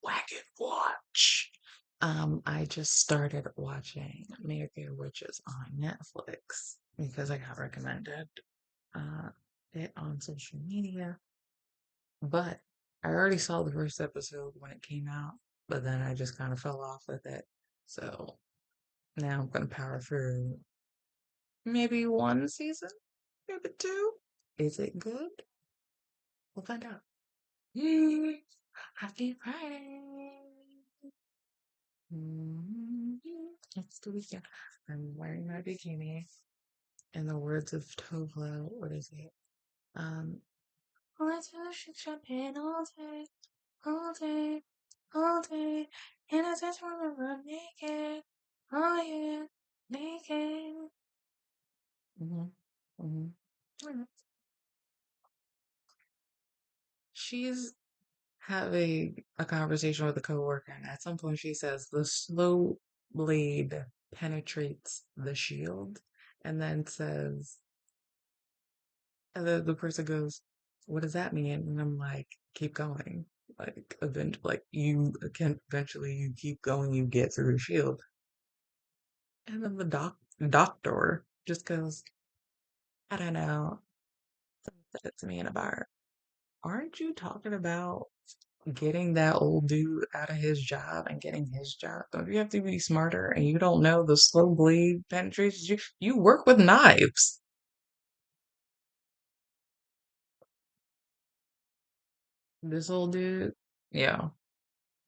WagonWatch. I just started watching Mayfair Witches on Netflix because I got recommended it on social media. But I already saw the first episode when it came out, but then I just kind of fell off with it. So now I'm gonna power through maybe one season, maybe two. Is it good? We'll find out. Happy Friday! It's the weekend. I'm wearing my bikini. In the words of Tova, what is it? Let's do champagne all day, all day, all day. And I just wanna run naked. Oh yeah, naked. She's having a conversation with a coworker, and at some point she says the slow blade penetrates the shield, and then says, and then the person goes, "What does that mean?" And I'm like, "Keep going. Like, like you can eventually you keep going, you get through the shield." And then the doctor just goes, "I don't know." Said it to me in a bar. Aren't you talking about getting that old dude out of his job and getting his job? Don't you have to be smarter? And you don't know the slow blade penetrations? You work with knives. This old dude, yeah.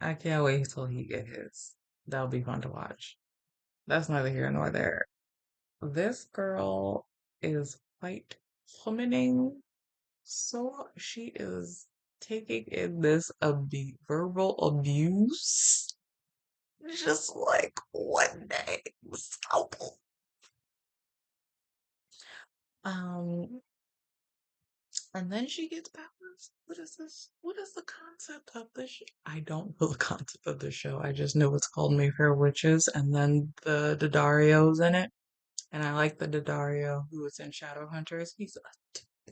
I can't wait till he get his. That'll be fun to watch. That's neither here nor there. This girl is quite feminine, so she is taking in this verbal abuse just like one day. So, um, and then she gets powers. What is this? What is the concept of this? I don't know the concept of the show. I just know it's called Mayfair Witches, and then the Daddario's in it. And I like the Daddario who was in Shadowhunters. He's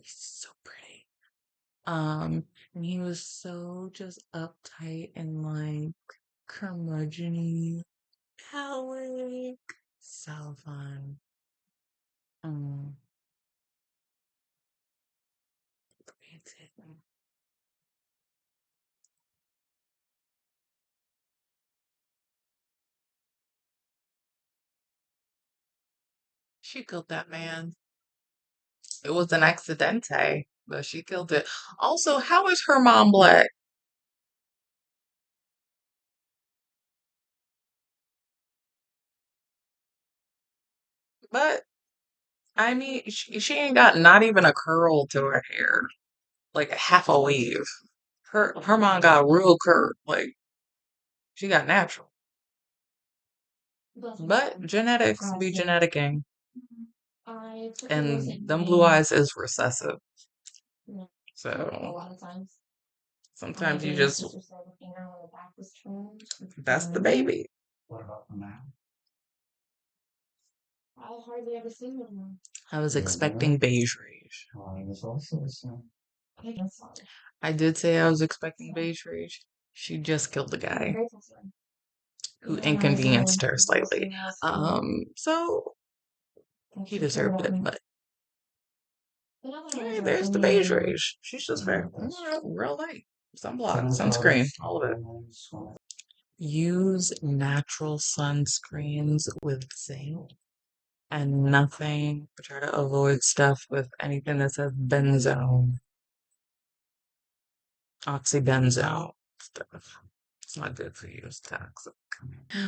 so pretty. And he was so just uptight and like curmudgeon-y. Howard. So fun. Um, she killed that man. It was an accidente, but she killed it. Also, how is her mom black? But I mean, she ain't got not even a curl to her hair, like half a wave. Her mom got real curl, like she got natural. But genetics be geneticking, and them blue eyes is recessive. So sometimes you just that's the baby. I was expecting beige rage. I did say I was expecting beige rage. She just killed the guy who inconvenienced her slightly. So he deserved it, but hey, there's the beige rage. She's just very real light. Sunblock, sunscreen, all of it. Use natural sunscreens with zinc and nothing. Try to avoid stuff with anything that says benzone, oxybenzone stuff. It's not good for you. It's toxic.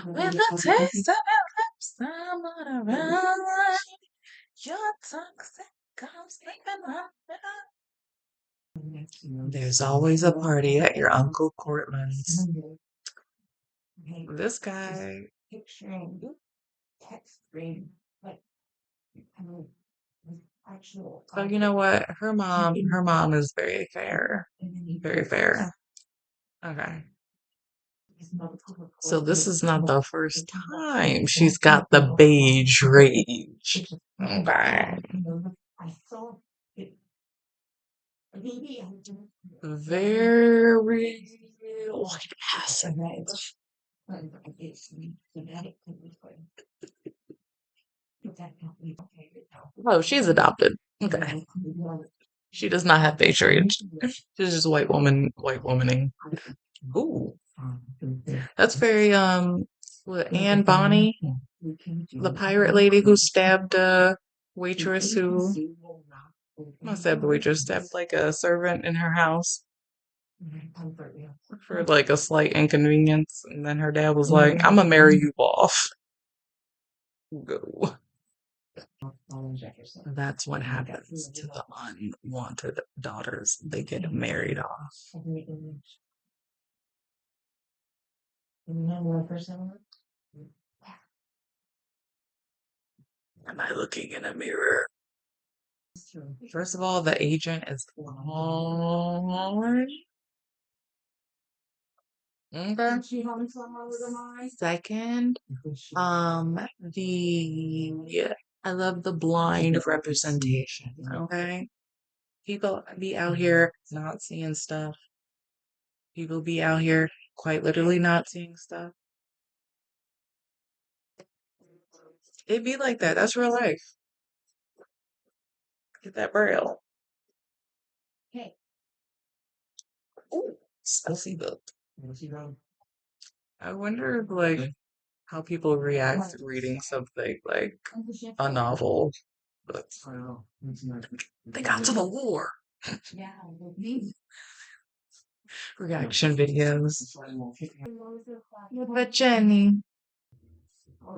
With the taste of your lips, I'm gonna run. Your toxic comes sleeping up. There's always a party at your Uncle Cortland's. This guy. So you know what? Her mom is very fair. Very fair. Okay. So this is not the first time she's got the beige rage. Okay. Very white ass in it. Oh, she's adopted. Okay. She does not have face range. She's just white womaning. Ooh. That's very what, Anne Bonny, the pirate lady who stabbed a waitress who not stabbed the waitress, stabbed like a servant in her house for like a slight inconvenience, and then her dad was like, "I'm gonna marry you off." Go. That's what happens to the unwanted daughters. They get married off. Am I looking in a mirror? First of all, the agent is on. Okay. Second, the I love the blind representation. Okay, people be out here not seeing stuff. People be out here quite literally not seeing stuff. It be like that. That's real life. Get that braille. Ooh, spicy book. I wonder, like, how people react to reading something like a novel. But they got to the war. Reaction videos. But Jenny,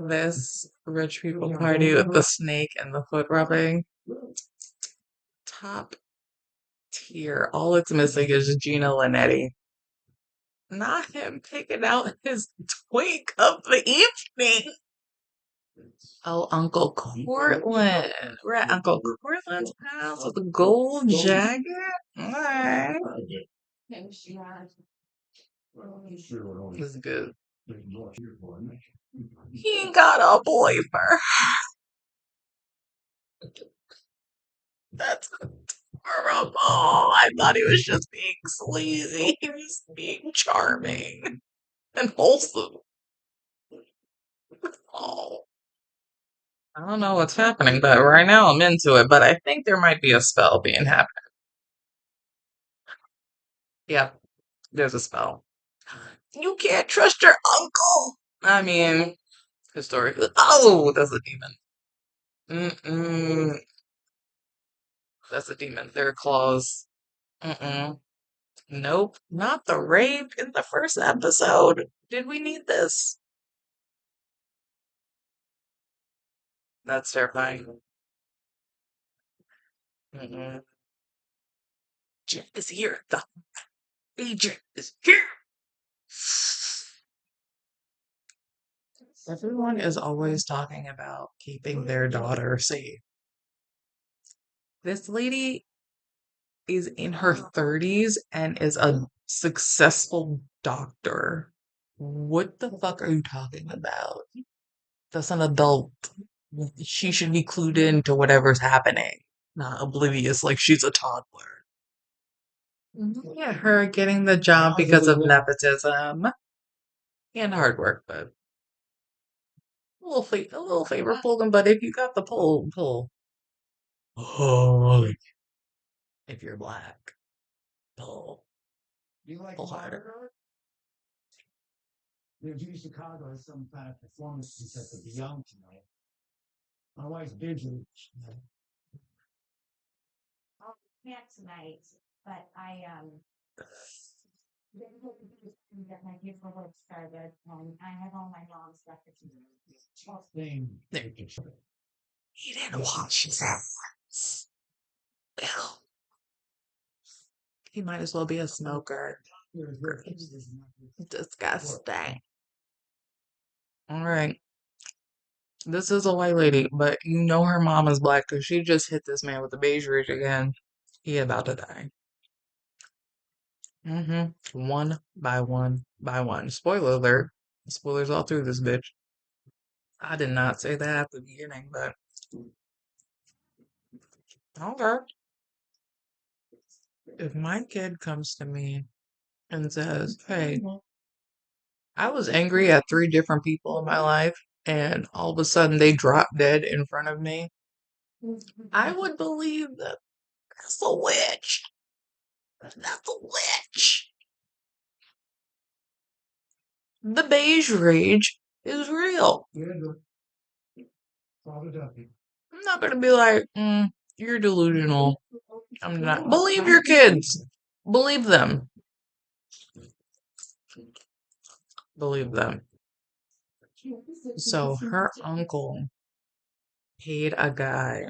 this rich people party with the snake and the foot rubbing, top tier. All it's missing is Gina Linetti. Not him picking out his twink of the evening. Oh, Uncle Cortland. We're at Uncle Cortland's house with a gold jacket. Alright. This is good. He got a boyfriend. That's horrible. I thought he was just being sleazy. He was being charming and wholesome. Oh. I don't know what's happening, but right now I'm into it. But I think there might be a spell being happening. Yep, there's a spell. You can't trust your uncle. I mean, historically. Oh, that's a demon. Mm-mm. That's a demon. There are claws. Mm-mm. Nope. Not the rape in the first episode. Did we need this? That's terrifying. Mm-mm. Jeff is here. The agent is here. Everyone is always talking about keeping their daughter safe. This lady is in her 30s and is a successful doctor. What the fuck are you talking about? That's an adult. She should be clued into whatever's happening, not oblivious like she's a toddler. Yeah, her getting the job because of nepotism and hard work, but a little favor pulled him. But if you got the pull, pull. Oh, if you're black, pull, pull harder. There. He didn't wash his hands. Ew. He might as well be a smoker. Disgusting. All right. This is a white lady, but you know her mom is black because she just hit this man with a beige ridge again. He about to die. One by one by one. Spoiler alert. Spoilers all through this bitch. I did not say that at the beginning, but okay. If my kid comes to me and says, "Hey, I was angry at three different people in my life, and all of a sudden they drop dead in front of me. I would believe that that's a witch. That's a witch. The beige rage is real. I'm not gonna be like, you're delusional. I'm not. Believe your kids. Believe them. Believe them." So her uncle paid a guy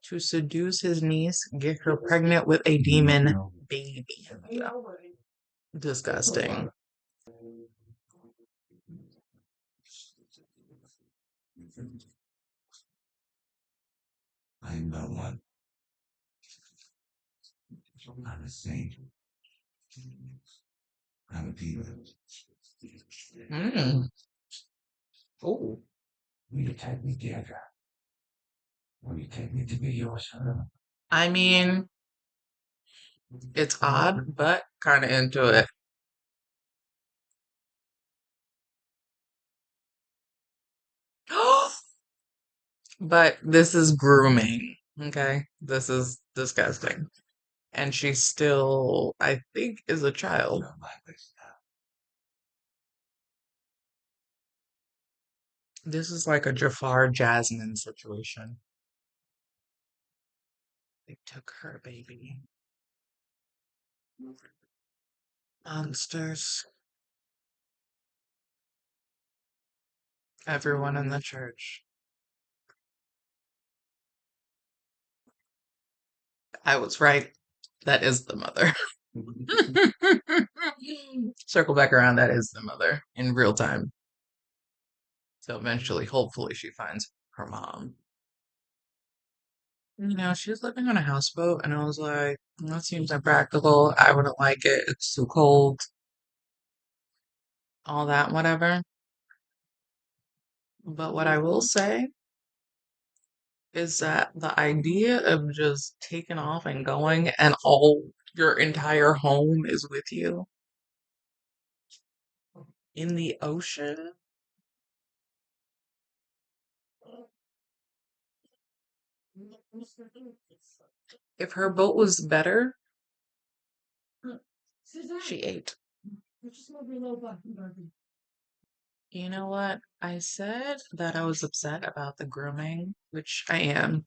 to seduce his niece, get her pregnant with a demon baby. Disgusting. I'm the one. I'm a saint. I'm a demon. Oh. Will you take me, Deirdre? Will you take me to be yours forever? I mean, it's odd, but kind of into it. But this is grooming, okay? This is disgusting. And she still, I think, is a child. This is like a Jafar Jasmine situation. They took her baby. Monsters. Everyone in the church. I was right. That is the mother. Circle back around, that is the mother in real time. So eventually, hopefully, she finds her mom. She's living on a houseboat, and I was like, that seems impractical. I wouldn't like it. It's too cold, all that, whatever. But what I will say is that the idea of just taking off and going, and all your entire home is with you in the ocean. If her boat was better, she ate. You know what? I said that I was upset about the grooming, which I am.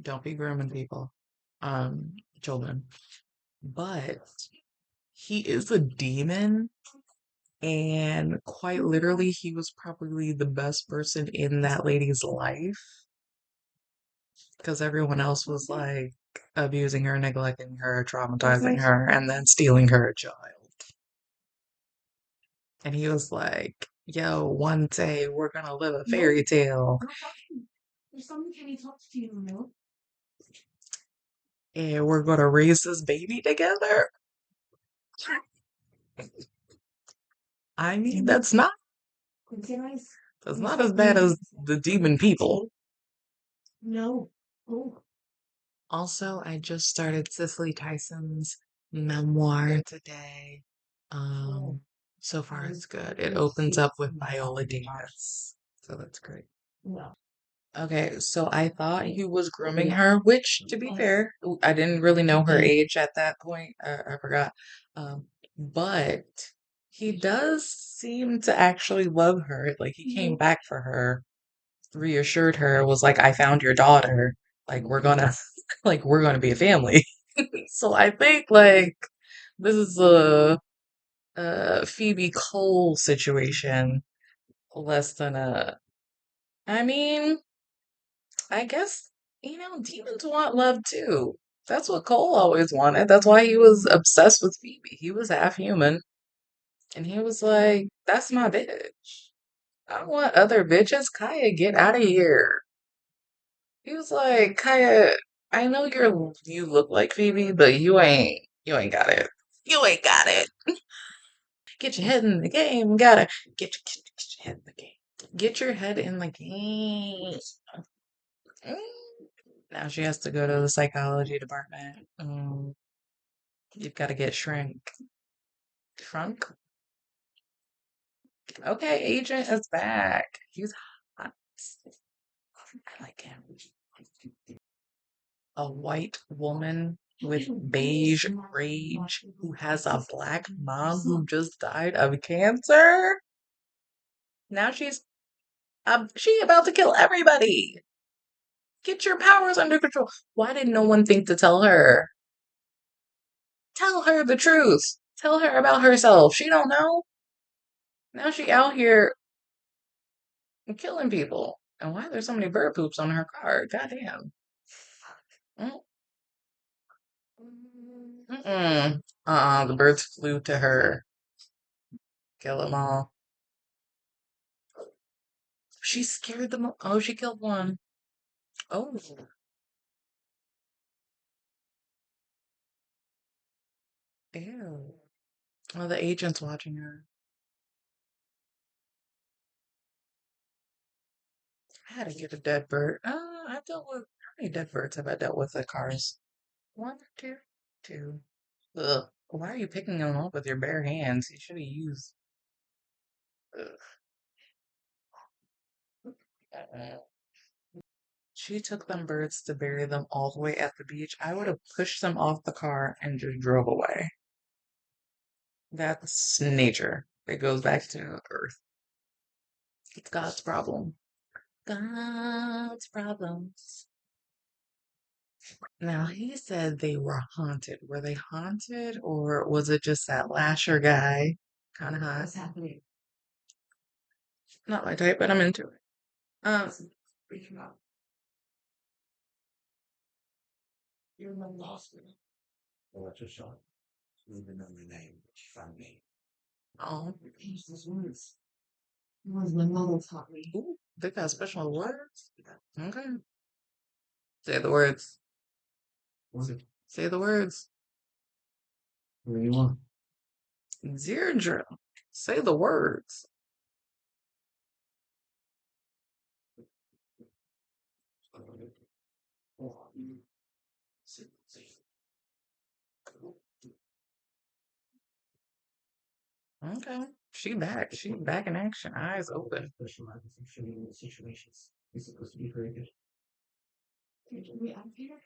Don't be grooming people, children. But he is a demon, and quite literally, he was probably the best person in that lady's life because everyone else was like abusing her, neglecting her, traumatizing her, and then stealing her child. And he was like, yo, one day we're gonna live a fairy tale. And we're gonna raise this baby together. I mean, that's not as bad as the demon people. Also, I just started Cicely Tyson's memoir today. So far it's good. It opens up with Viola Davis. So that's great. Okay, so I thought he was grooming her, which, to be fair, I didn't really know her age at that point. I forgot. But he does seem to actually love her. Like, he came back for her, reassured her, was like, I found your daughter. Like, we're gonna, like, we're gonna be a family. So I think, like, this is a Phoebe Cole situation less than I mean, I guess, demons want love too. That's what Cole always wanted. That's why he was obsessed with Phoebe. He was half human. And he was like, that's my bitch. I don't want other bitches. Kaya, get out of here. He was like, Kaya, I know you look like Phoebe, but you ain't got it. You ain't got it. Get your head in the game. Gotta get your head in the game. Get your head in the game. Mm. Now she has to go to the psychology department. You've got to get shrink. Trunk. Okay, agent is back. He's hot. I like him. A white woman with beige rage who has a black mom who just died of cancer. Now she about to kill everybody. Get your powers under control. Why did no one think to tell her? Tell her the truth. Tell her about herself. She don't know. Now she out here killing people. And why there's so many bird poops on her car? Goddamn. Mm. Mm-mm. The birds flew to her. Kill them all. She scared them. Oh, she killed one. Oh, ew. Oh, the agent's watching her. I had to get a dead bird. I dealt with how many dead birds have I dealt with at cars? One, two, two. Ugh. Why are you picking them up with your bare hands? You should have used. Ugh. Uh-uh. She took them birds to bury them all the way at the beach. I would have pushed them off the car and just drove away. That's nature. It goes back to Earth. It's God's problem. God's problems. Now, he said they were haunted. Were they haunted or was it just that Lasher guy? Kind of hot. What's happening? Not my type, but I'm into it. Um, You're in the hospital. Well, that's a shot. Even know my name, but she found me. oh, Use those words. Words my mother taught me. ooh, they got special words. Okay. Say the words. What it? Say the words. What do you want? Deirdre. Say the words. Okay. She back. She back in action. Eyes open. Specializes in shooting in situations. He's supposed to be very good. Get me out of here.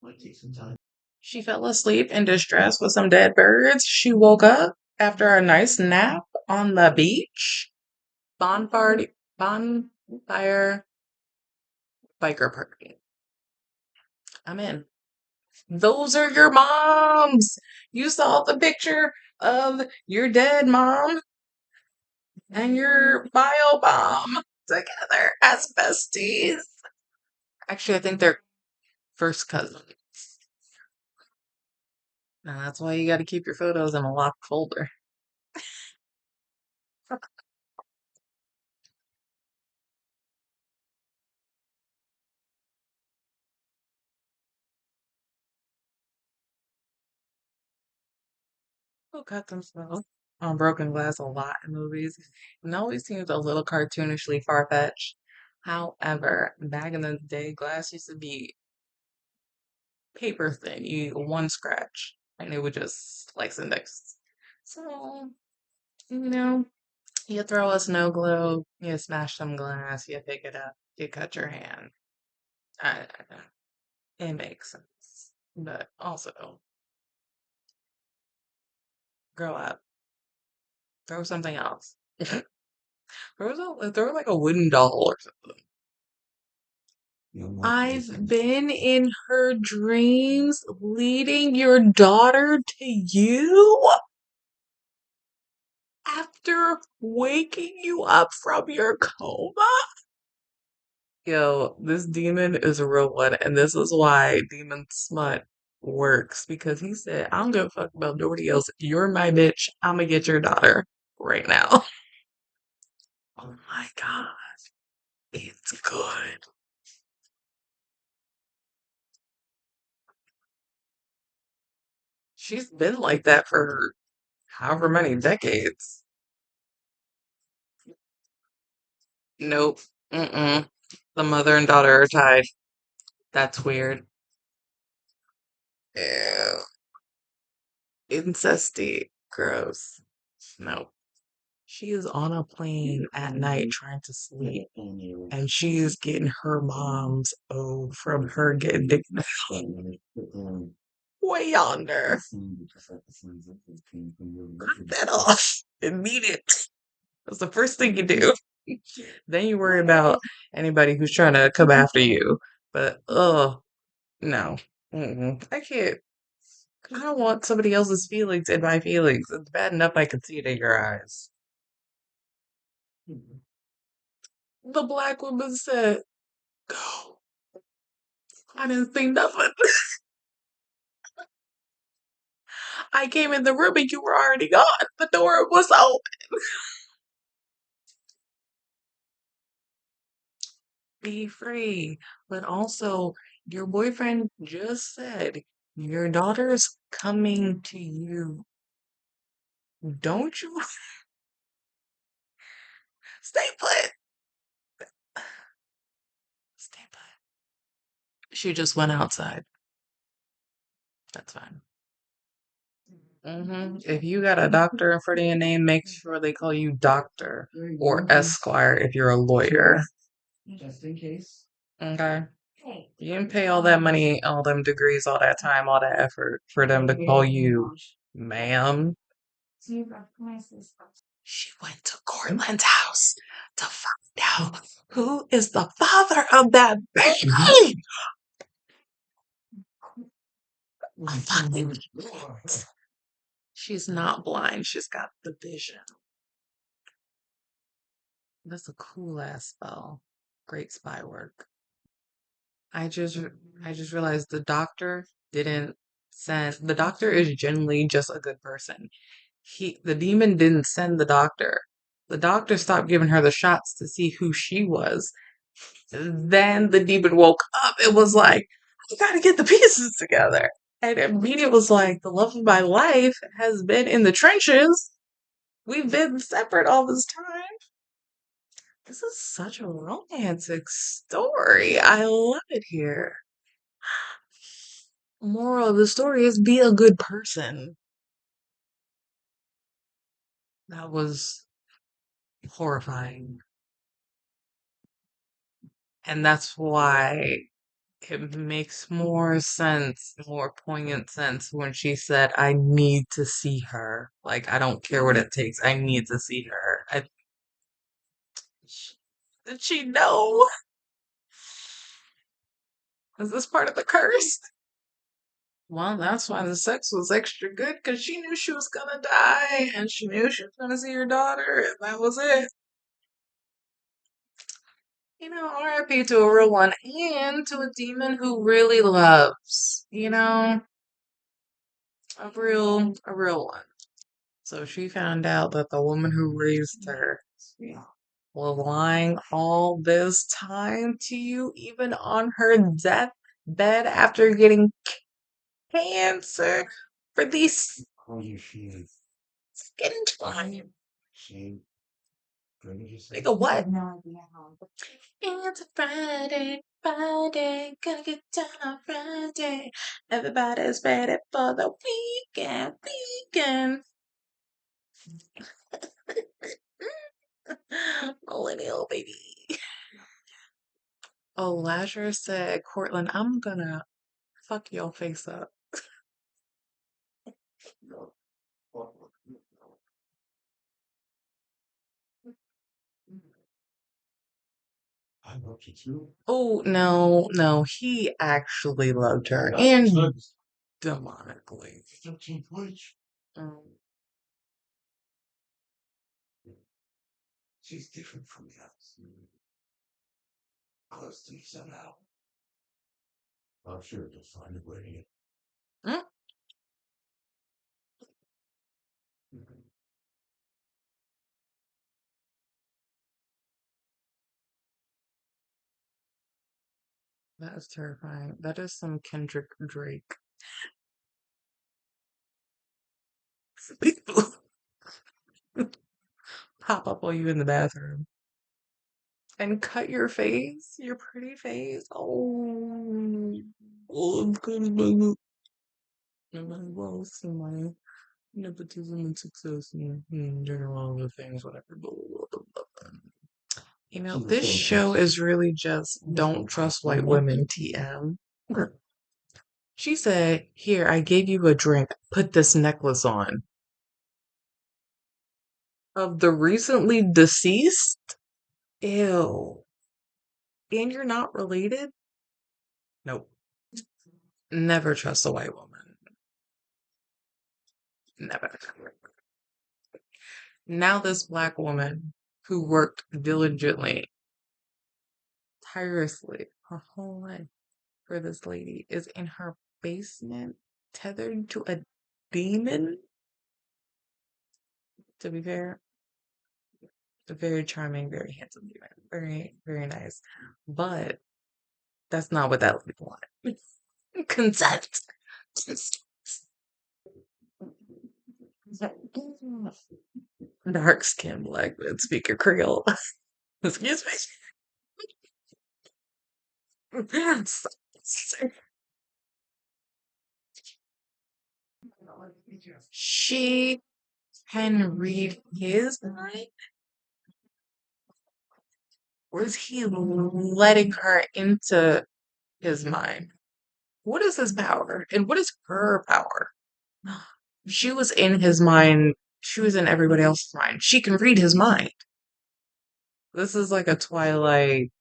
Might take some time. She fell asleep in distress with some dead birds. She woke up after a nice nap on the beach. Bonfire biker party. I'm in. Those are your moms. You saw the picture of your dead mom and your bio mom together as besties. Actually, I think they're first cousins. And that's why you got to keep your photos in a locked folder. People cut themselves on broken glass a lot in movies. It always seems a little cartoonishly far fetched. However, back in the day, glass used to be paper thin. You one scratch and it would just slice and dice. So, you know, you throw a snow globe, you smash some glass, you pick it up, you cut your hand. I, it makes sense. But also, grow up. Throw something else. Throw like a wooden doll or something. I've been in her dreams leading your daughter to you after waking you up from your coma. Yo, this demon is a real one, and this is why Demon Smut works because he said, I don't give a fuck about nobody else. You're my bitch. I'm gonna get your daughter right now. Oh my god, it's good. She's been like that for however many decades. Nope. Mm-mm. The mother and daughter are tied. That's weird. Ew. Incesty. Gross. No. She is on a plane at night trying to sleep, and she is getting her mom's O from her getting dick way yonder. Cut that off immediately. That's the first thing you do. Then you worry about anybody who's trying to come after you. But, no. I can't. I don't want somebody else's feelings in my feelings. It's bad enough I can see it in your eyes. The black woman said, go. I didn't see nothing. I came in the room and you were already gone. The door was open. Be free. But also, your boyfriend just said your daughter's coming to you. Don't you stay put? Stay put. She just went outside. That's fine. If you got a doctor in front of your name, make sure they call you doctor or esquire if you're a lawyer. Just in case. Okay. You didn't pay all that money, all them degrees, all that time, all that effort for them to call you ma'am. She went to Cortland's house to find out who is the father of that baby. I fucking can't. She's not blind. She's got the vision. That's a cool ass spell. Great spy work. I just I just realized the doctor didn't send the doctor is genuinely just a good person. The demon didn't send the doctor. The doctor stopped giving her the shots to see who she was. Then the demon woke up and was like, I gotta get the pieces together. And immediately was like, the love of my life has been in the trenches. We've been separate all this time. This is such a romantic story. I love it here. Moral of the story is be a good person. That was horrifying. And that's why it makes more sense, more poignant sense when she said, I need to see her. Like, I don't care what it takes. I need to see her. Did she know? Is this part of the curse? Well, that's why the sex was extra good because she knew she was gonna die and she knew she was gonna see her daughter, and that was it. RIP to a real one and to a demon who really loves, a real one. So she found out that the woman who raised her was lying all this time to you, even on her deathbed after getting cancer for these skin time. Nigga, what? It's a Friday, Friday, gonna get down on Friday. Everybody's ready for the weekend. Millennial baby. Oh, Lazarus said, Cortland, I'm gonna fuck your face up. I love you too. Oh, no, no, he actually loved her. And demonically. Um, She's different from the others. Close to me somehow. I'm sure you'll find a way. mm, that is terrifying. That is some Kendrick Drake. People pop up on you in the bathroom and cut your face, your pretty face. Oh, I'm gonna make it. Somebody. nepotism and success and general other things, whatever. Blah, blah, blah, blah, blah. You know, this show is really just don't trust white women, TM. She said, "Here, I gave you a drink. Put this necklace on." Of the recently deceased? Ew. And you're not related? Nope. Never trust a white woman. Never. Now, this black woman who worked diligently, tirelessly, her whole life for this lady is in her basement, tethered to a demon. To be fair, a very charming, very handsome demon. Very, very nice. But that's not what that lady wanted. Consent. Dark skin black men speak a Creole. Excuse me. She can read his mind? Or is he letting her into his mind? What is his power? And what is her power? She was in his mind. She was in everybody else's mind. She can read his mind. This is like a Twilight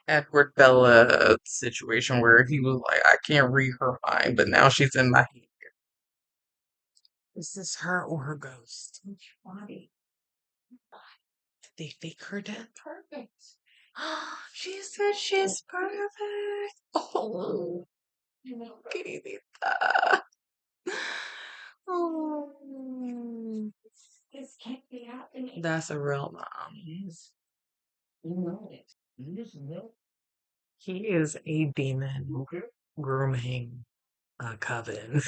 Edward Bella situation where he was like, I can't read her mind, but now she's in my head. Is this her or her ghost? Which body? Did they fake her death? Perfect. She said she's perfect. Oh, querida. Oh, this can't be happening. That's a real mom. Yes. You know it. You just know. He is a demon grooming a coven.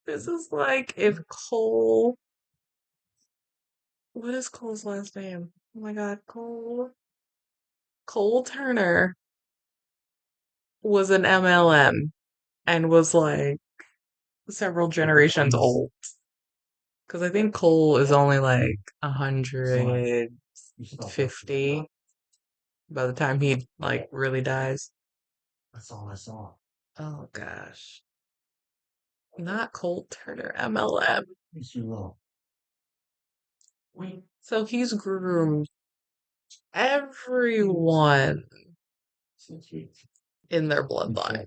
This is like if Cole. What is Cole's last name? Oh my god, Cole. Cole Turner was an MLM and was like several generations old. Because I think Cole is only like 150 by the time he like really dies. That's all I saw. Oh gosh. Not Cole Turner, MLM. So he's groomed everyone in their bloodline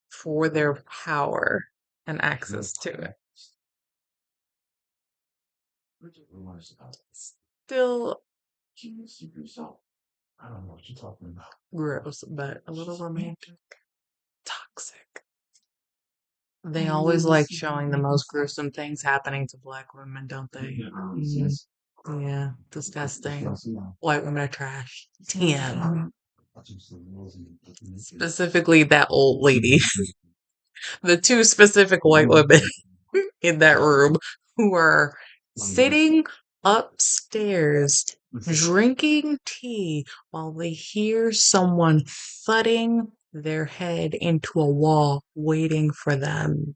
for their power and access to it. Still I don't know what you're talking about. Gross, but a little romantic. Toxic. They always like showing the most gruesome things happening to black women, don't they? Yeah, disgusting. White women are trash. TM. Specifically, that old lady. The two specific white women in that room who are sitting upstairs drinking tea while they hear someone thudding their head into a wall waiting for them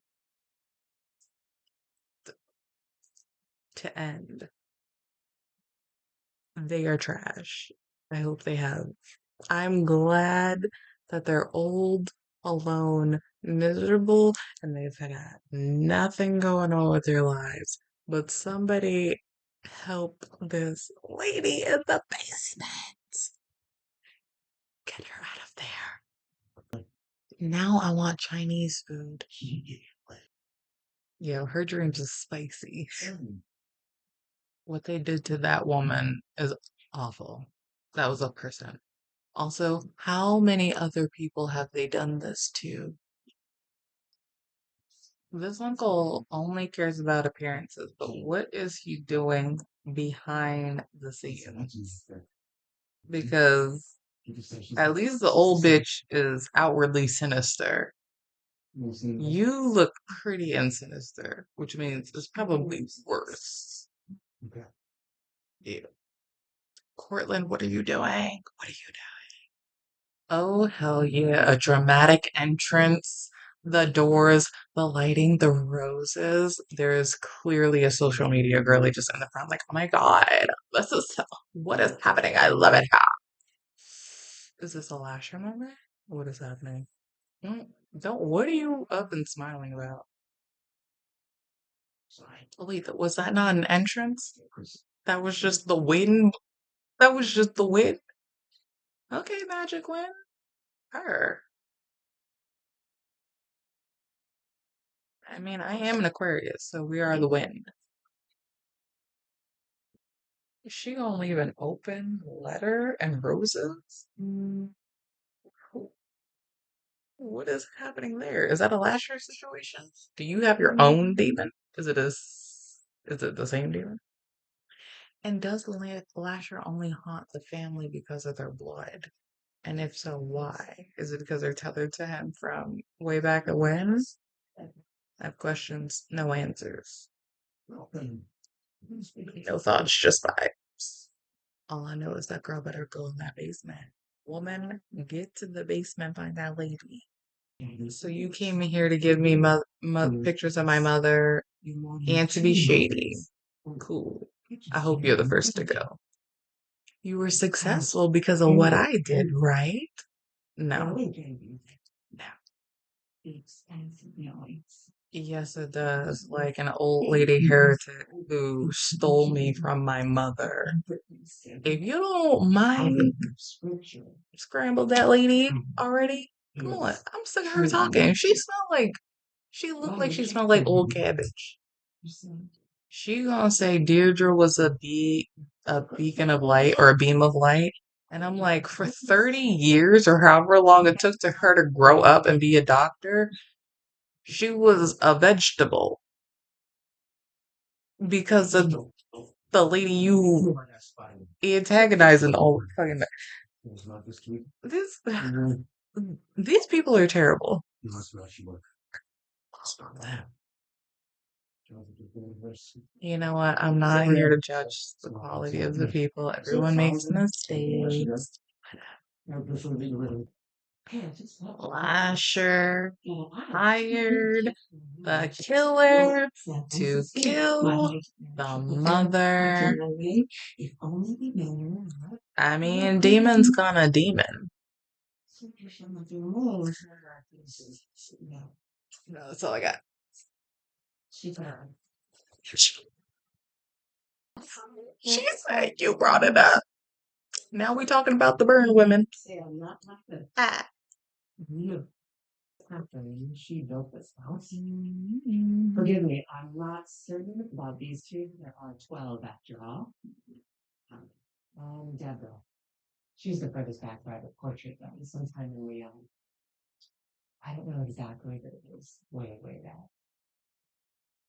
to end. They are trash. I hope they have. I'm glad that they're old, alone, miserable, and they've had nothing going on with their lives. But somebody help this lady in the basement. Get her out of there. Now I want Chinese food. Yeah, her dreams is spicy. What they did to that woman is awful. That was a person. Also, how many other people have they done this to? This uncle only cares about appearances, but what is he doing behind the scenes? Because at least the old bitch is outwardly sinister. You look pretty and sinister, which means it's probably worse. Yeah. Cortland, what are you doing? What are you doing? Oh, hell yeah. A dramatic entrance, the doors, the lighting, the roses. There is clearly a social media girly just in the front, like, oh my God, this is what is happening? I love it. Is this a lasher moment? What is happening? Mm, Don't, what are you up and smiling about? Oh, wait, was that not an entrance? That was just the wind. That was just the wind. Okay, Magic Wind. Her. I mean, I am an Aquarius, so we are the wind. Is she gonna leave an open letter and roses? What is happening there? Is that a lasher situation? Do you have your own demon? Is it the same demon? And does the lasher only haunt the family because of their blood? And if so, why? Is it because they're tethered to him from way back when? I have questions, no answers. No thoughts, just vibes. All I know is that girl better go in that basement. Woman, get to the basement, find that lady. So you came in here to give me pictures of my mother and to be shady. Cool. I hope you're the first to go. You were successful because of what I did, right? No. No. Yes, it does. Like an old lady heretic who stole me from my mother. If you don't mind, scrambled that lady already. Come on, I'm sick of her talking. She looked like she smelled like old cabbage. She gonna say Deirdre was a beacon of light or a beam of light. And I'm like, for 30 years or however long it took to her to grow up and be a doctor, she was a vegetable because of the lady you antagonizing all the fucking this these people are terrible. You know what? I'm not here to judge the quality of the people. Everyone makes mistakes. Lasher hired the killer to kill the mother. I mean, demon's gonna demon. No, that's all I got. She said you brought it up. Now we talking about the burn women. Ah. She built this house. Forgive me, I'm not certain about these two. There are 12 after all. Deborah. She's the furthest back private portrait done sometime in Leon. I don't know exactly, but it was way, way back.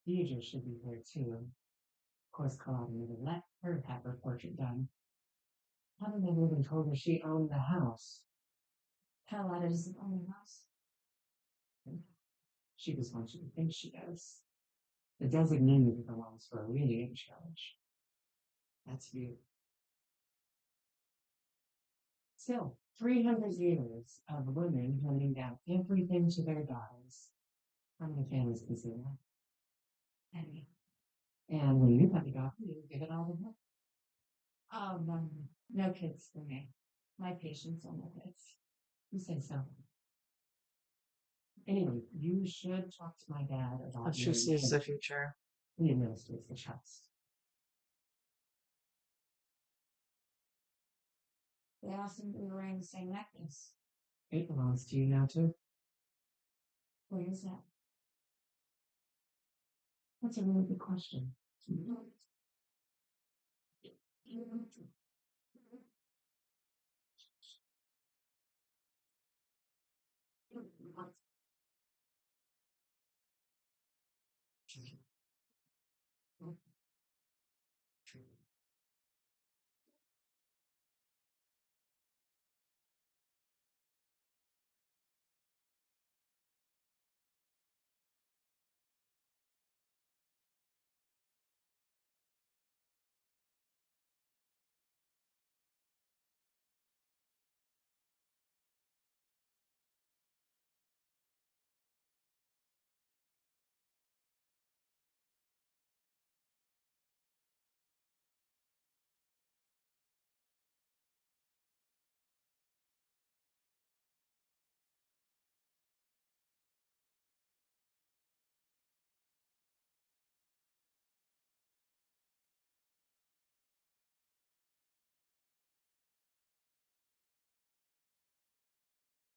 Deidre should be here too. Of course, Claudia never let her have her portrait done. Haven't even told her she owned the house. Carlotta doesn't own the house. She just wants you to think she does. The designated belongs for a reading in charge. That's you. Still, 300 years of women handing down everything to their daughters. How many families can say that? Any. And when you have a daughter, you give it all to her. No kids for me. My patients are no kids. You say so. Anyway, you should talk to my dad about. She sees the future. He administers the trust. They asked him if we were wearing the same necklace. It belongs to you now too. Where is that? That's a really good question.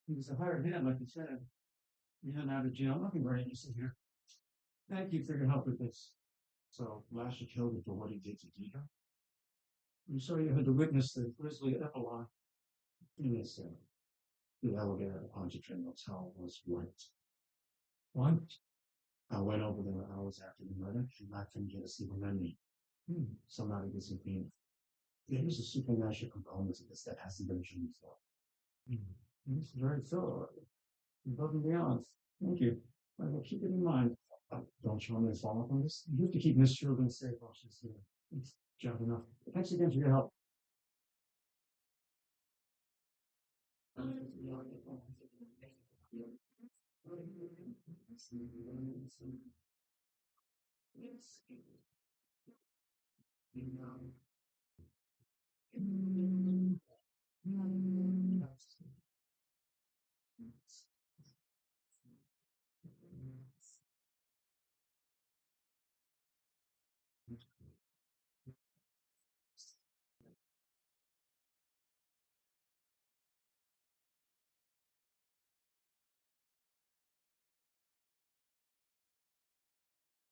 He was a hired hand, like you said. You hadn't out of jail, nothing very innocent here. Thank you for your help with this. So, Lasher killed him for what he did to Dieter. I'm sorry you had to witness the grisly epilogue. Yes, the elevator at the Pontchartrain Motel was white. What? I went over there hours after the murder, and I couldn't get a single memory. Somebody disappeared. There's a supernatural component to this that hasn't been shown before. It's very thorough. Above and beyond. Thank you. I will keep it in mind. Don't you want me to follow up on this? You have to keep Miss Children safe while she's here. It's job enough. Thanks again for your help.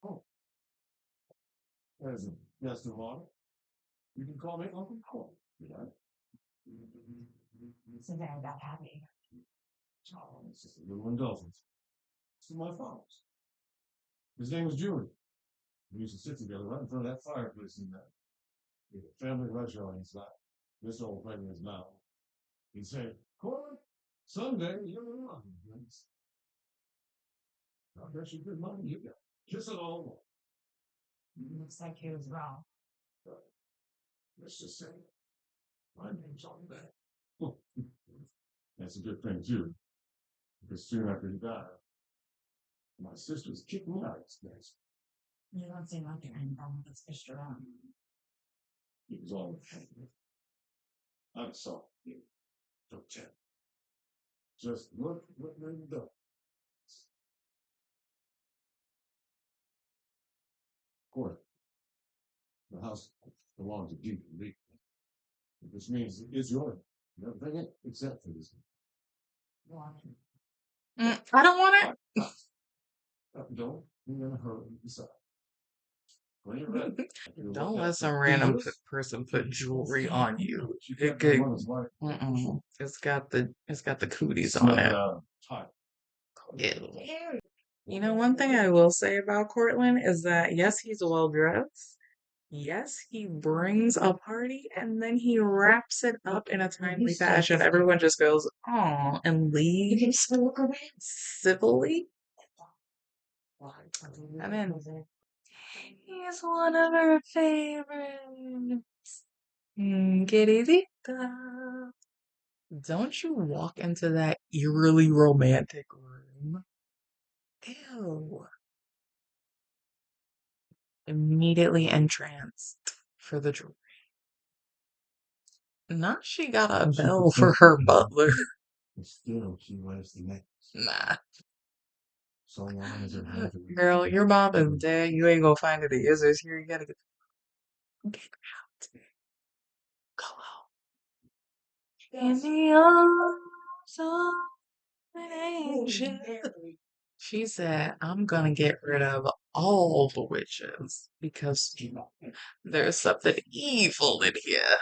Oh, there's a yes, water. You can call me Uncle Cole. Yeah. So then that happy. Oh, it's just a little indulgence. It's my father's. His name was Julie. We used to sit together right in front of that fireplace in there. We had a family restaurant inside. This old thing is now. He'd say, Corey, someday you're in London. I bet you good money you got. Just an old one. Looks like he was wrong. But let's just say, my name's on that. That's a good thing, too. Because soon after he died, my sisters kicked me out of this place. You don't seem like you're any problem with this fish around. He was all angry. I'm sorry. Don't tell. Just look what they've done. Of course, the house belongs to Deacon Lee. Which means it's yours. Everything except for this one. I don't want it. Don't you're gonna hurt beside. When you're ready. Don't let some random person put jewelry on you. It could. It's got the cooties on it. Ew. You know, one thing I will say about Cortland is that yes, he's well dressed. Yes, he brings a party and then he wraps it up in a timely fashion. Everyone just goes, "Oh," and leaves civilly. I mean, he's one of her favorites. Queridita. Don't you walk into that eerily romantic room. Ew. Immediately entranced for the jewelry. Not she got a bell for her butler. Still, she wears the necklace. Nah. So long as her hands are Girl, your mom is dead. You ain't gonna find any answers here. You gotta get out. Go out. In the arms of an angel. She said, I'm gonna get rid of all the witches because there's something evil in here.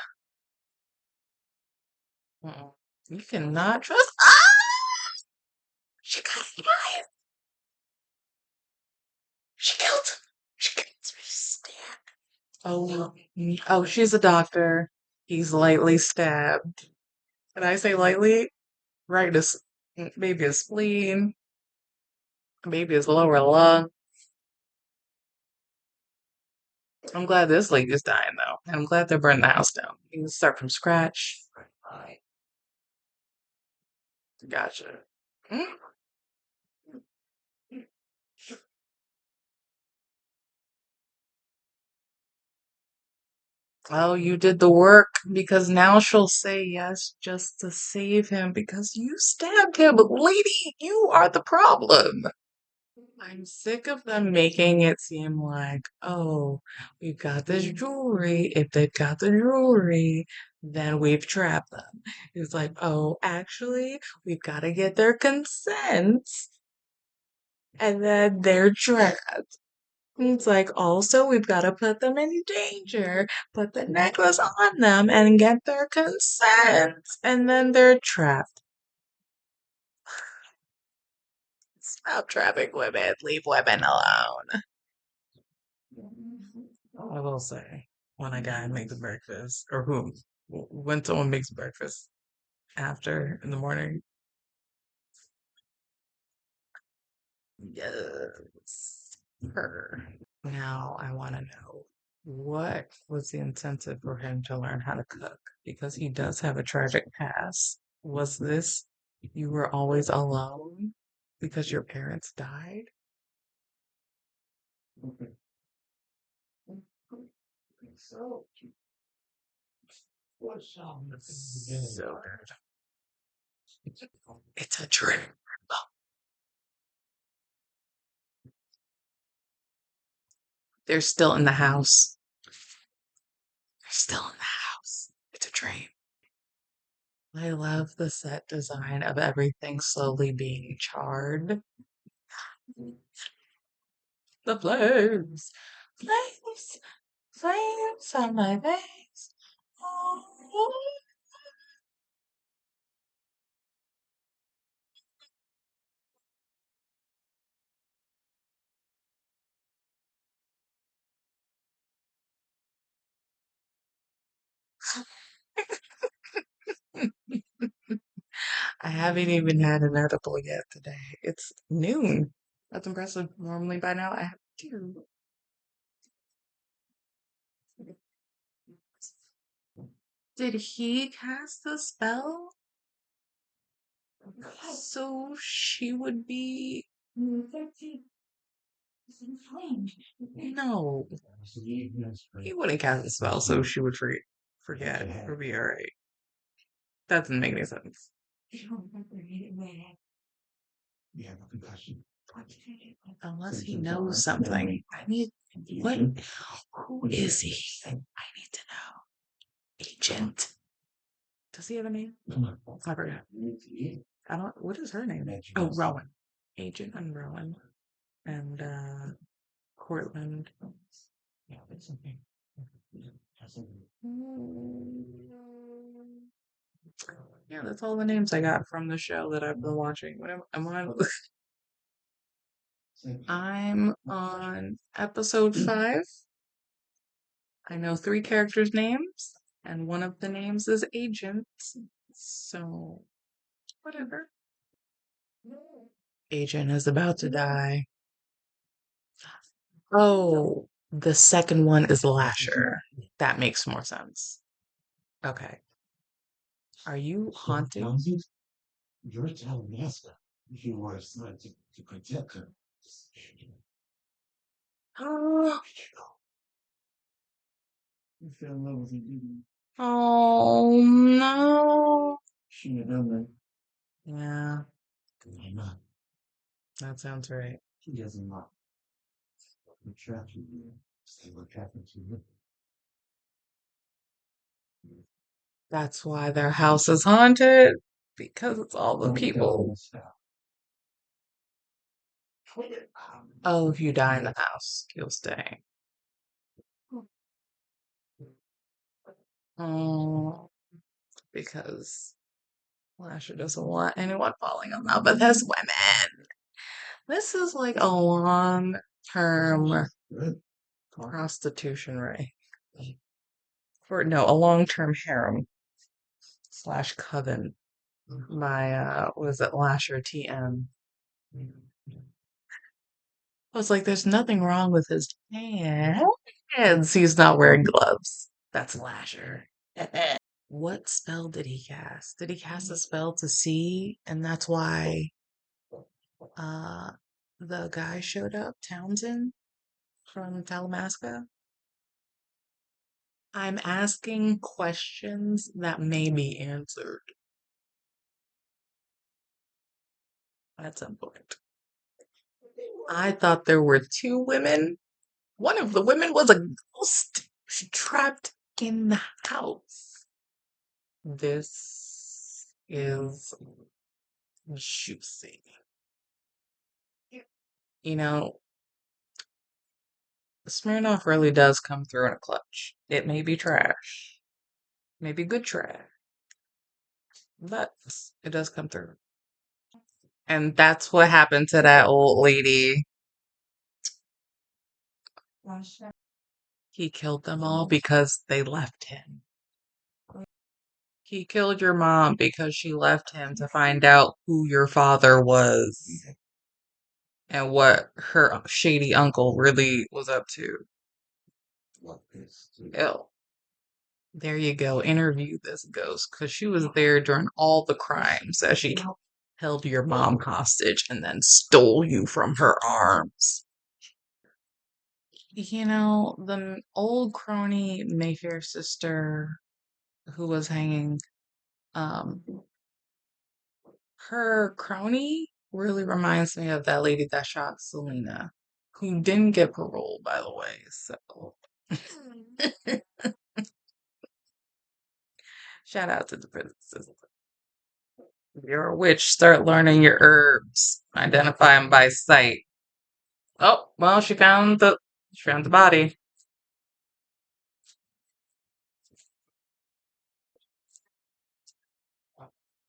You cannot trust. Ah! She got alive. She killed him. She killed him. Oh, she's a doctor. He's lightly stabbed. Can I say lightly? Right, maybe his spleen, maybe his lower lung. I'm glad this lady's dying though. And I'm glad they're burning the house down. You can start from scratch. Right. Gotcha. Oh, you did the work because now she'll say yes just to save him because you stabbed him. Lady, you are the problem. I'm sick of them making it seem like, oh, we've got this jewelry. If they've got the jewelry, then we've trapped them. It's like, oh, actually, we've got to get their consent, and then they're trapped. It's like, also, we've got to put them in danger, put the necklace on them, and get their consent, and then they're trapped. Stop trapping women. Leave women alone. I will say, when a guy makes breakfast, or who, when someone makes breakfast after in the morning, yes, her. Now I want to know what was the incentive for him to learn how to cook? Because he does have a tragic past. Was this you were always alone because your parents died? So, what's So it's a dream. They're still in the house. They're still in the house. It's a dream. I love the set design of everything slowly being charred. The flames, flames, flames on my face. Oh. I haven't even had an edible yet today. It's noon. That's impressive. Normally by now I have two. Did he cast the spell? So she would be. No, he wouldn't cast the spell, so she would forget or be alright. That doesn't make any sense. Yeah, no concussion. Unless he knows something. I need. What? Who is he? I need to know. Agent. Does he have a name? I forgot. I don't. What is her name? Oh, Rowan. Agent and Rowan. And Cortland. Yeah, that's something. Yeah, that's all the names I got from the show that I've been watching. What am I? I'm on episode 5. I know 3 characters' names, and one of the names is Agent. So, whatever. Agent is about to die. Oh, the second one is Lasher. That makes more sense. Okay. Are you haunted? You're telling Nesta you were assigned to protect her. Oh, You fell in love with her, didn't you? oh no. She had done that. Yeah, Why not? that sounds right. She doesn't want to trap you. Say what happened to you. That's why their house is haunted. Because it's all the people. Oh, if you die in the house, you'll stay. Oh, because Lasher doesn't want anyone falling in love with his women. This is like a long term prostitution ring. Or no, a long term harem slash coven by was it Lasher TM. I was like, there's nothing wrong with his hands. He's not wearing gloves. That's Lasher. What spell did he cast? Did he cast a spell to see? And that's why uh the guy showed up, Townsend from Talamasca? I'm asking questions that may be answered at some point. I thought there were two women. One of the women was a ghost trapped in the house. This is juicy. You know, Smirnoff really does come through in a clutch. It may be trash, maybe good trash, but it does come through. And that's what happened to that old lady. He killed them all because they left him. He killed your mom because she left him to find out who your father was and what her shady uncle really was up to. Ew. There you go. Interview this ghost because she was there during all the crimes that she held your mom hostage and then stole you from her arms. The old crony Mayfair sister who was hanging, um, her crony really reminds me of that lady that shot Selena, who didn't get parole, by the way. So, shout out to the prison system. If you're a witch, start learning your herbs. Identify them by sight. Oh, well, she found the body.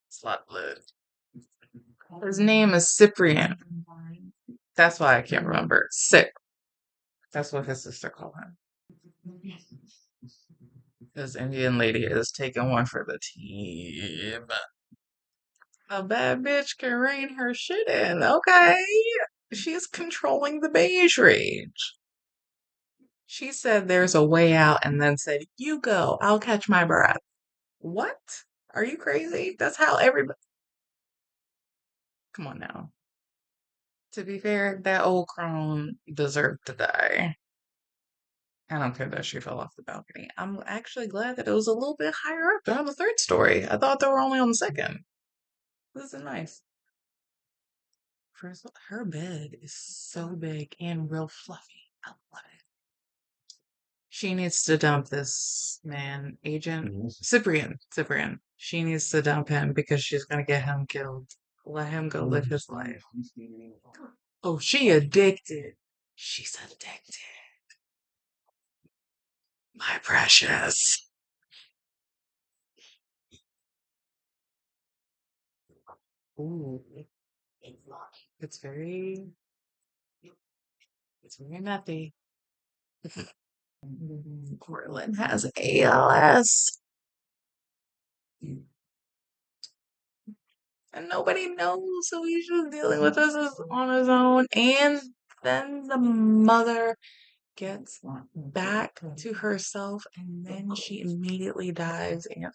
It's a lot of blood. His name is Cyprian. That's why I can't remember. Sick. That's what his sister called him. This Indian lady is taking one for the team. A bad bitch can rein her shit in, okay? She's controlling the beige rage. She said there's a way out and then said, "You go, I'll catch my breath." What? Are you crazy? That's how everybody. Come on now. To be fair, that old crone deserved to die. I don't care that she fell off the balcony. I'm actually glad that it was a little bit higher up. They're on the third story. I thought they were only on the second. This is nice. First, her bed is so big and real fluffy. I love it. She needs to dump this man, Agent Cyprian. Cyprian. She needs to dump him because she's gonna get him killed. Let him go live his life. Oh, she addicted. She's addicted. My precious. Ooh, it's very, it's very nutty. Portland has ALS, and nobody knows, so he's just dealing with this on his own. And then the mother gets back to herself, and then she immediately dies. And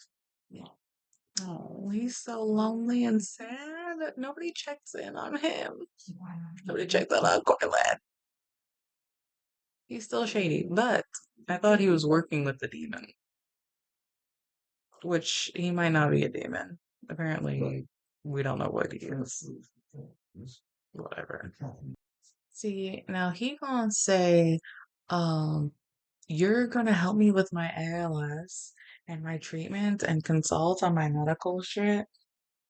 oh, he's so lonely and sad that nobody checks in on him. Nobody checks in on Cortland. He's still shady, but I thought he was working with the demon, which he might not be a demon. Apparently, we don't know what he is. Whatever. See, now he gonna say, um, you're gonna help me with my ALS and my treatment and consult on my medical shit,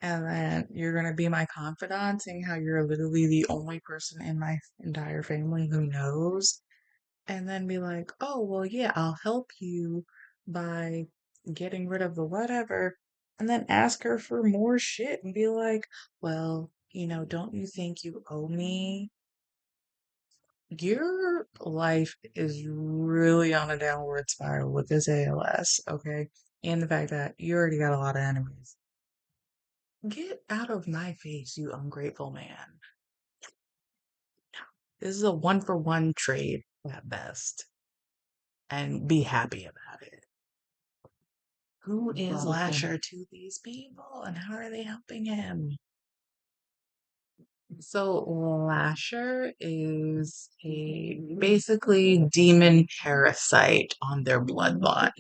and then you're gonna be my confidant, seeing how you're literally the only person in my entire family who knows, and then be like, oh, well, yeah, I'll help you by getting rid of the whatever, and then ask her for more shit and be like, well, don't you think you owe me? Your life is really on a downward spiral with this ALS, okay? And the fact that you already got a lot of enemies. Get out of my face, you ungrateful man. This is a one for one trade at best. And be happy about it. Who is Lasher to these people and how are they helping him? So Lasher is a basically demon parasite on their bloodline.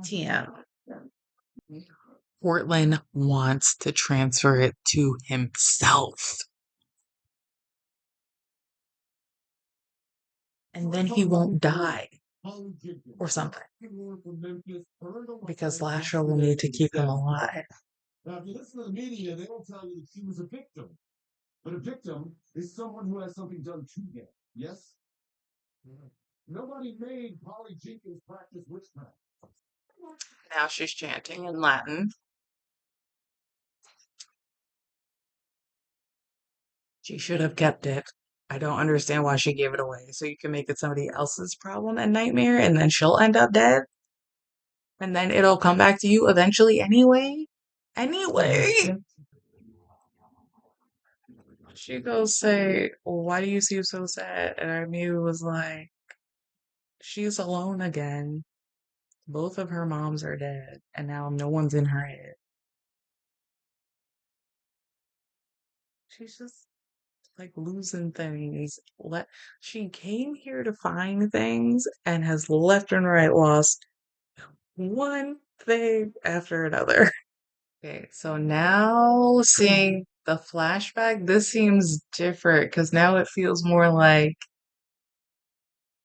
TM. Portland wants to transfer it to himself. and then he won't die or something because Lasher will need to keep him alive. Now, if you listen to the media, they will tell you that she was a victim. But a victim is someone who has something done to them. Yes? Nobody made Polly Jenkins practice witchcraft. Now she's chanting in Latin. She should have kept it. I don't understand why she gave it away. So you can make it somebody else's problem and nightmare, and then she'll end up dead. And then it'll come back to you eventually anyway. Anyway. She goes say, well, why do you seem so sad? And our Mew was like, she's alone again. Both of her moms are dead, and now no one's in her head. She's just like losing things. She came here to find things and has left and right lost one thing after another. Okay, so now seeing the flashback, this seems different because now it feels more like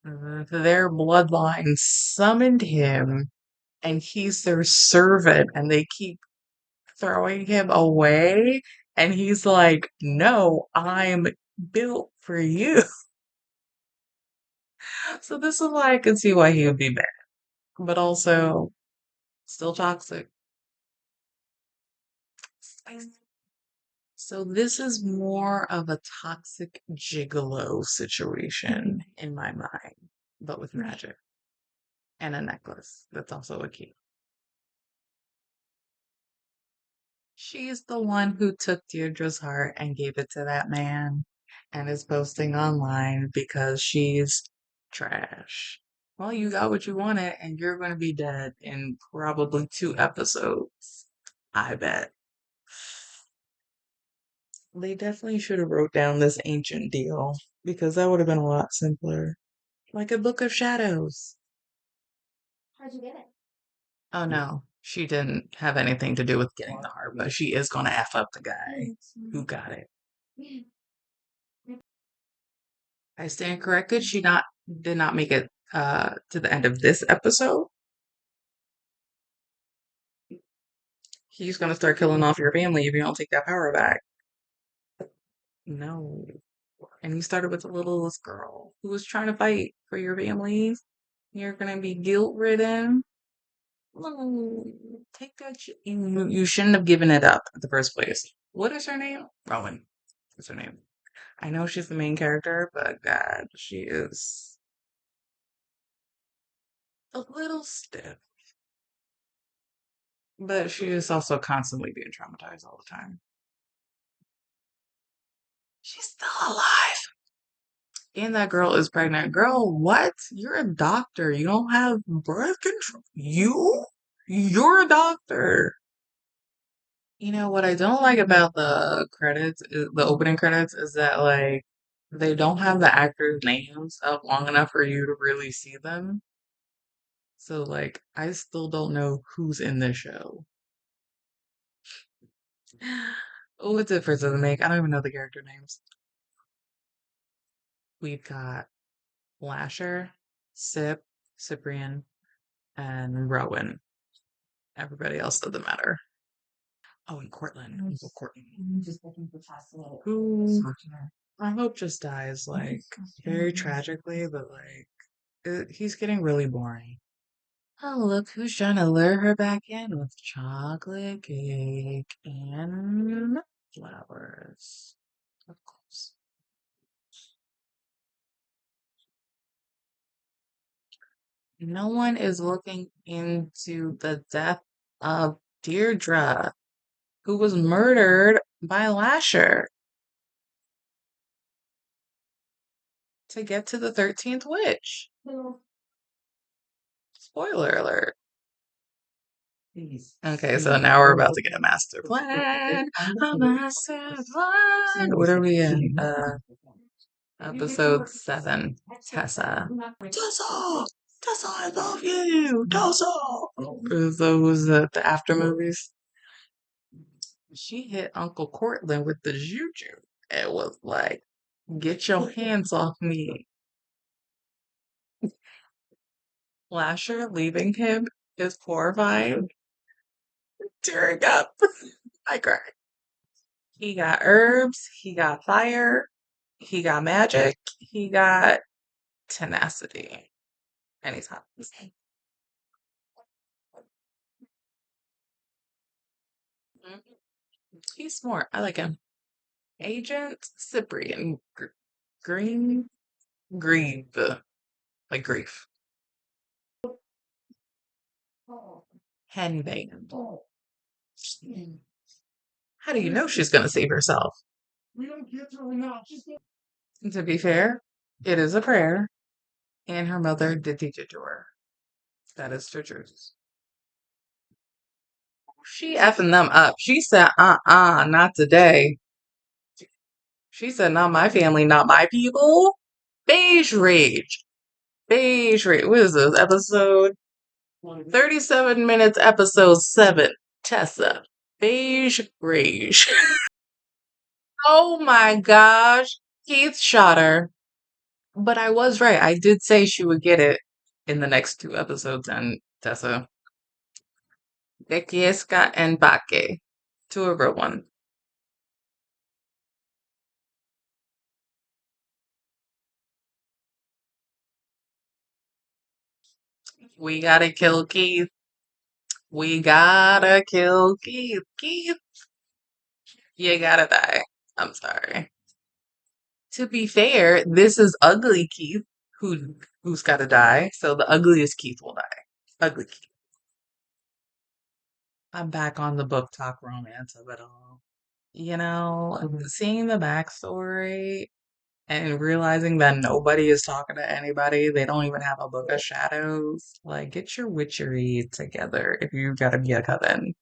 their bloodline summoned him and he's their servant and they keep throwing him away. And he's like, no, I'm built for you. So this is why I can see why he would be bad, but also still toxic. So this is more of a toxic gigolo situation in my mind, but with magic and a necklace. That's also a key. She's the one who took Deirdre's heart and gave it to that man and is posting online because she's trash. Well, you got what you wanted and you're going to be dead in probably 2 episodes. I bet. They definitely should have wrote down this ancient deal because that would have been a lot simpler. Like a book of shadows. How'd you get it? Oh no, she didn't have anything to do with getting the heart, but she is gonna F up the guy who got it. I stand corrected. She not did not make it to the end of this episode. He's gonna start killing off your family if you don't take that power back. No. And he started with the littlest girl who was trying to fight for your family. You're gonna be guilt ridden. Take that. You shouldn't have given it up in the first place. What is her name? Rowan. What's her name? I know she's the main character, but God, she is a little stiff. But she is also constantly being traumatized all the time. She's still alive. And that girl is pregnant. Girl, what? You're a doctor. You don't have birth control. You're a doctor. You know what I don't like about the credits, the opening credits, is that like they don't have the actors' names up long enough for you to really see them. So like I still don't know who's in this show. What difference does it make? I don't even know the character names. We've got Lasher, Sip, Cyprian, and Rowan. Everybody else doesn't matter. Oh, and Cortland. Uncle Cortland. Who I hope just dies like very tragically, but like he's getting really boring. Oh, look who's trying to lure her back in with chocolate cake and flowers. Of course. No one is looking into the death of Deirdre, who was murdered by Lasher to get to the 13th witch. Spoiler alert. Okay, so now we're about to get a master plan. A master plan. What are we in? Episode 7. Tessa. Tessa! Tessa, I love you! Tessa! So who's the after movies? She hit Uncle Cortland with the juju. It was like, get your hands off me. Lasher leaving him is horrifying. Tearing up. I cry. He got herbs, he got fire, he got magic, he got tenacity. Anytime. He's smart. I like him. Agent Cyprian Green Grieve. Like grief. Henbane. How do you know she's gonna save herself? We don't get to her now. To be fair, it is a prayer, and her mother did teach it to her. That is the truth. She effing them up. She said, not today. She said, not my family, not my people. Beige rage. Beige rage. What is this? Episode 37 minutes, episode 7. Tessa. Beige rage. Oh my gosh. Keith shot her. But I was right. I did say she would get it in the next 2 episodes, and Tessa. Bekieska and Bake. Two of her one. We gotta kill Keith. We gotta kill Keith. Keith, you gotta die. I'm sorry. To be fair, this is ugly Keith who's gotta die. So the ugliest Keith will die. Ugly Keith. I'm back on the book talk romance of it all. Seeing the backstory and realizing that nobody is talking to anybody, they don't even have a book of shadows. Like, get your witchery together if you gotta be a coven.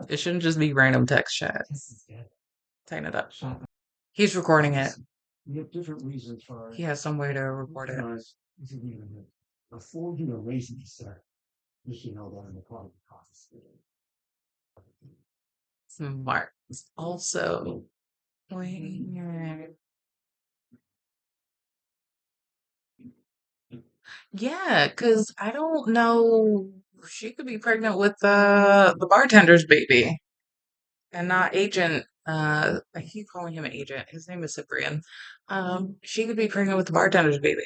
It shouldn't just be random text chat. Tighten it up. He's recording it. We have different reasons for He has some way to record it. Before you erase me, sir, you should know that I'm a part of the process. Smart. Also, wait, yeah, because I don't know. She could be pregnant with the bartender's baby and not agent. I keep calling him agent. His name is Cyprian. She could be pregnant with the bartender's baby.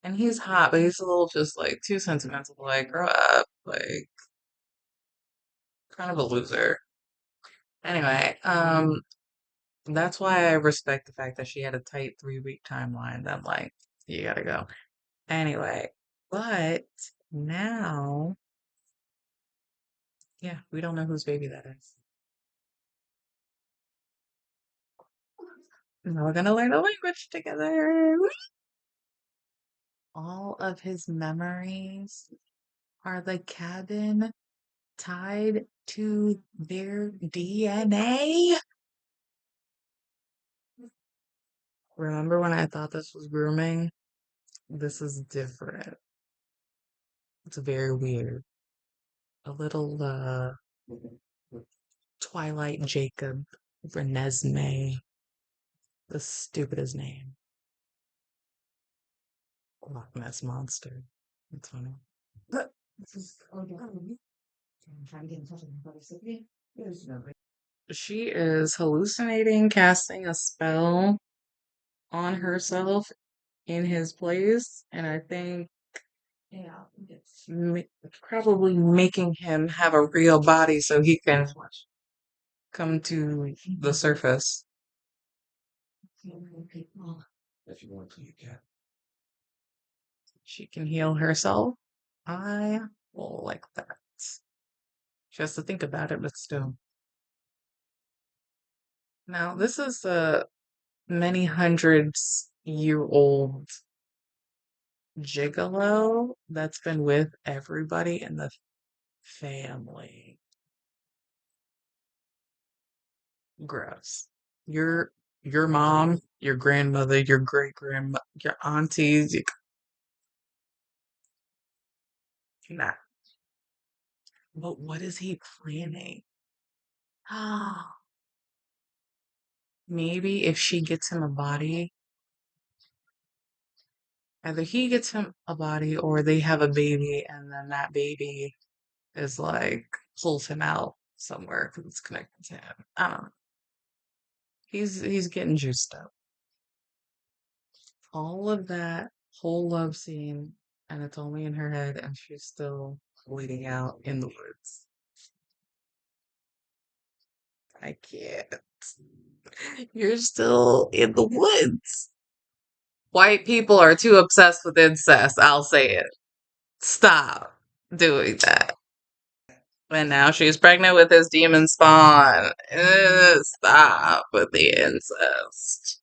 And he's hot, but he's a little just like too sentimental. Like, grow up. Like, kind of a loser. Anyway, that's why I respect the fact that she had a tight 3-week timeline. That like, you gotta go. Anyway, but now, yeah, we don't know whose baby that is. Now we're gonna learn a language together. All of his memories are the cabin tied to their DNA. Remember when I thought this was grooming? This is different. It's very weird. A little Twilight Jacob Renesmee. The stupidest name. Loch Ness Monster. That's funny. She is hallucinating, casting a spell on herself in his place, and I think ma- probably making him have a real body so he can come to the surface. If you want to, you can. She can heal herself. I will like that. She has to think about it, but still. Now, this is a many hundreds year old gigolo that's been with everybody in the family. Gross. Your mom, your grandmother, your great grandma, your aunties. Nah. But what is he planning? Ah, maybe if she gets him a body, Either he gets him a body or they have a baby and then that baby is like pulls him out somewhere because it's connected to him. I don't know. He's getting juiced up. All of that whole love scene, and it's only in her head, and she's still bleeding out in the woods. I can't. You're still in the woods. White people are too obsessed with incest. I'll say it. Stop doing that. And now she's pregnant with his demon spawn. Stop with the incest.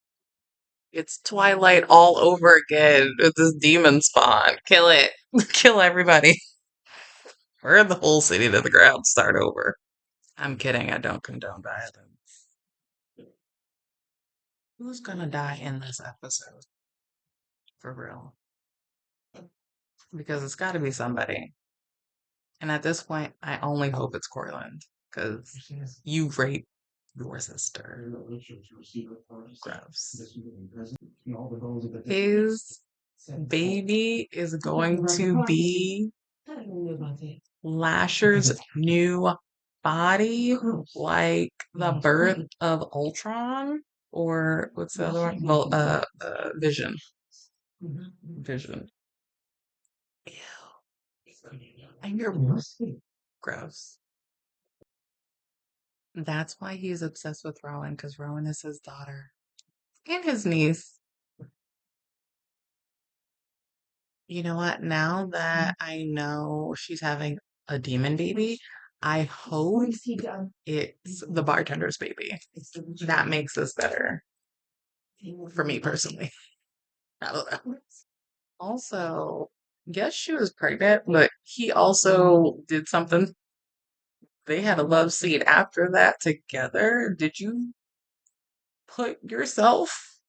It's Twilight all over again with this demon spawn. Kill it. Kill everybody. Burn the whole city to the ground. Start over. I'm kidding. I don't condone violence. Who's gonna die in this episode? For real. Because it's gotta be somebody. And at this point, I only hope it's Cortland. Because you raped your sister. Gross. His baby is going to be Lasher's new body, like the birth of Ultron, or what's the other one? Well, Vision. Vision. Ew. And you're gross. That's why he's obsessed with Rowan, because Rowan is his daughter and his niece. You know what? Now that I know she's having a demon baby, I hope it's the bartender's baby. That makes this better for me personally. I don't know. Also, yes, she was pregnant, but he also did something. They had a love scene after that together. Did you put yourself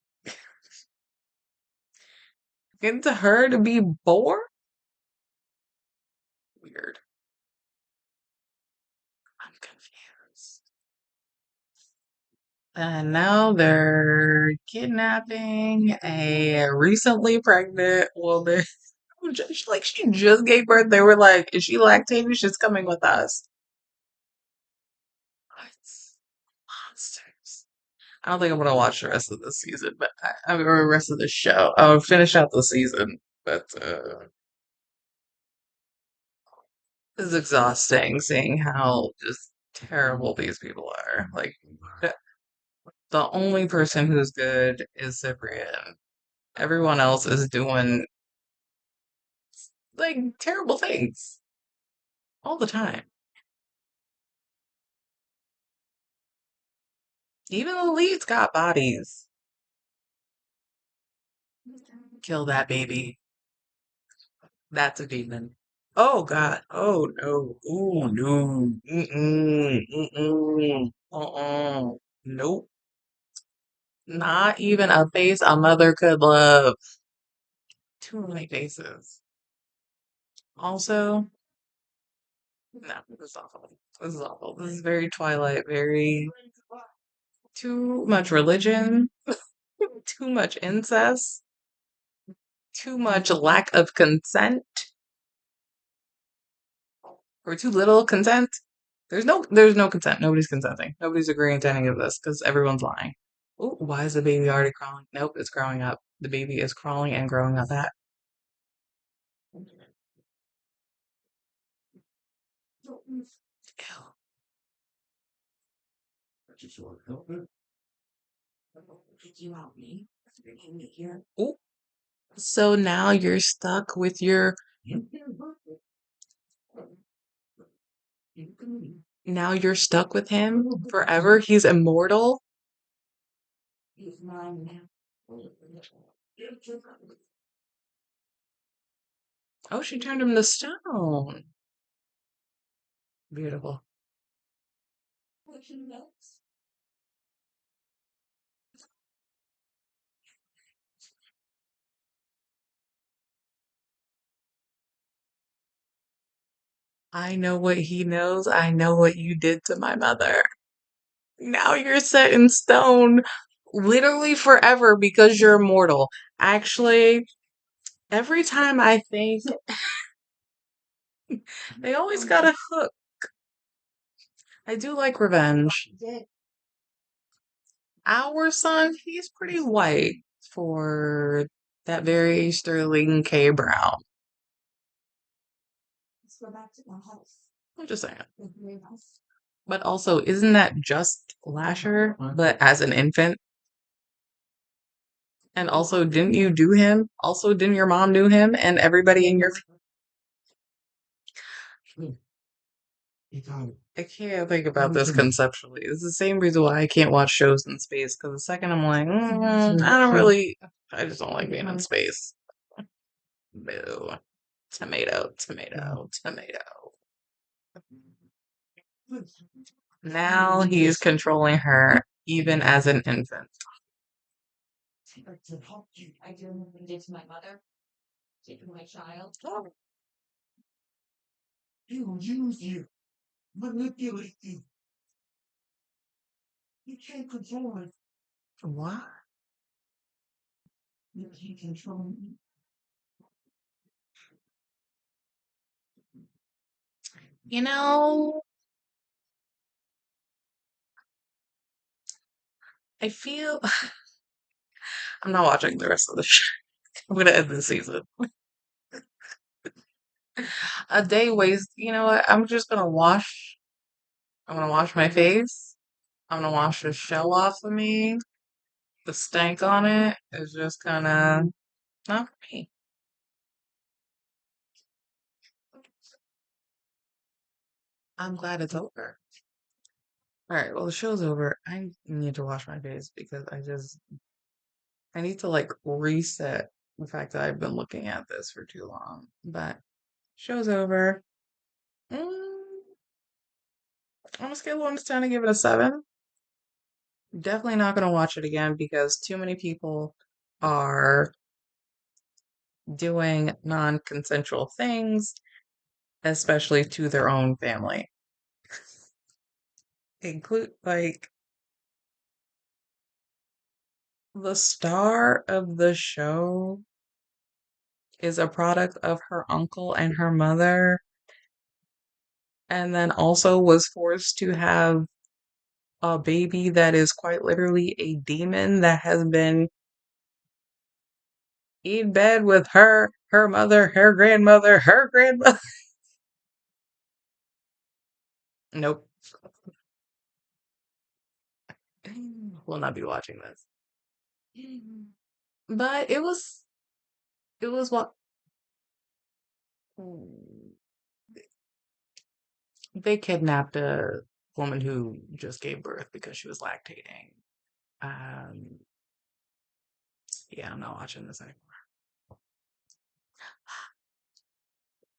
into her to be born? Weird. I'm confused. And now they're kidnapping a recently pregnant woman. Like she just gave birth. They were like, "Is she lactating? She's coming with us." What monsters? I don't think I'm gonna watch the rest of the season, but I mean, or the rest of the show. I'll finish out the season, but it's exhausting seeing how just terrible these people are. Like the only person who's good is Cyprian. Everyone else is doing like terrible things all the time. Even the leads got bodies. Kill that baby. That's a demon. Oh God. Oh no. Oh no. Mm-mm. Mm-mm. Uh-uh. Nope. Not even a face a mother could love. Too many faces. Also, no, this is awful. This is awful. This is very Twilight, very too much religion, too much incest, too much lack of consent, or too little consent. There's no consent. Nobody's consenting. Nobody's agreeing to any of this because everyone's lying. Oh, why is the baby already crawling? Nope, it's growing up. The baby is crawling and growing up that. Ew. You want me? Here. Oh, so now you're stuck with your. Now you're stuck with him forever. He's immortal. He's mine now. Oh, she turned him to stone. Beautiful. I know what he knows. I know what you did to my mother. Now you're set in stone literally forever because you're immortal. Actually, Every time I think they always got a hook. I do like revenge. Our son, he's pretty white for that very Sterling K. Brown. I'm just saying. But also, isn't that just Lasher, but as an infant? And also, didn't you do him? Also, didn't your mom do him? And everybody in your... I can't think about this conceptually. It's the same reason why I can't watch shows in space, because the second I'm like, I don't really, I just don't like being in space. Boo. Tomato, tomato, tomato. Now he's controlling her, even as an infant. He will use you, manipulate you. You can't control it. What? You can't control me. You know, I feel I'm not watching the rest of the show. I'm gonna end the season. A day waste. You know what? I'm just gonna wash. I'm gonna wash my face. I'm gonna wash the shell off of me. The stank on it is just kind of not for me. I'm glad it's over. All right. Well, the show's over. I need to wash my face because I need to like reset the fact that I've been looking at this for too long. But show's over. Mm, on a scale of 1 to 10, I give it a 7. Definitely not going to watch it again because too many people are doing non consensual things, especially to their own family. Include, like, the star of the show is a product of her uncle and her mother, and then also was forced to have a baby that is quite literally a demon that has been in bed with her mother, her grandmother, her grandmother. Nope. Will not be watching this. But it was what they kidnapped a woman who just gave birth because she was lactating. Um, yeah, I'm not watching this anymore.